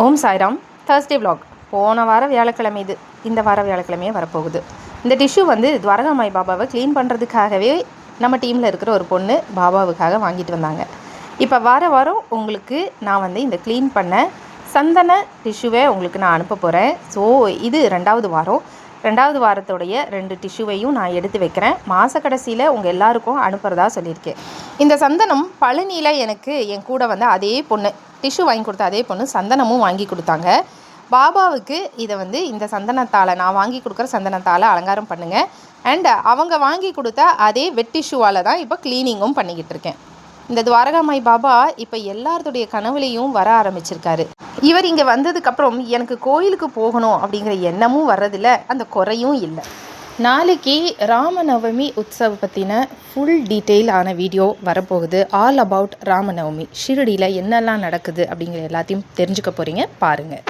ஓம் Sairam. Thursday vlog. போன வார வியாழக்கிழமை இது, இந்த வார வியாழக்கிழமையே வரப்போகுது. இந்த டிஷ்யூ வந்து துவாரகாமாய் பாபாவை க்ளீன் பண்ணுறதுக்காகவே நம்ம டீமில் இருக்கிற ஒரு பொண்ணு பாபாவுக்காக வாங்கிட்டு வந்தாங்க. இப்போ வாரம் உங்களுக்கு நான் வந்து இந்த க்ளீன் பண்ண சந்தன டிஷ்யூவை உங்களுக்கு நான் அனுப்ப போகிறேன். ஸோ இது ரெண்டாவது வாரத்துடைய 2 டிஷ்யூவையும் நான் எடுத்து வைக்கிறேன். மாத கடைசியில் உங்கள் எல்லாருக்கும் அனுப்புகிறதா சொல்லியிருக்கேன். இந்த சந்தனம் பழனியில் எனக்கு என் கூட வந்து அதே பொண்ணு டிஷ்யூ வாங்கி கொடுத்த அதே பொண்ணு சந்தனமும் வாங்கி கொடுத்தாங்க. பாபாவுக்கு இதை வந்து இந்த சந்தனத்தால் நான் வாங்கி கொடுக்குற சந்தனத்தால் அலங்காரம் பண்ணுங்கள். அண்ட் அவங்க வாங்கி கொடுத்த அதே வெட் டிஷ்யூவால் தான் இப்போ க்ளீனிங்கும் பண்ணிக்கிட்டு இருக்கேன். இந்த துவாரகாமாய் பாபா இப்போ எல்லாருடைய கனவுலையும் வர ஆரம்பிச்சிருக்காரு. இவர் இங்கே வந்ததுக்கப்புறம் எனக்கு கோயிலுக்கு போகணும் அப்படிங்கிற எண்ணமும் வர்றதில்ல, அந்த குறையும் இல்லை. நாளைக்கு ராமநவமி உற்சவ பற்றின ஃபுல் டீட்டெயில் ஆன வீடியோ வரப்போகுது. ஆல் அபவுட் ராமநவமி, ஷிரடியில் என்னெல்லாம் நடக்குது அப்படிங்கிற எல்லாத்தையும் தெரிஞ்சுக்க போகிறீங்க, பாருங்கள்.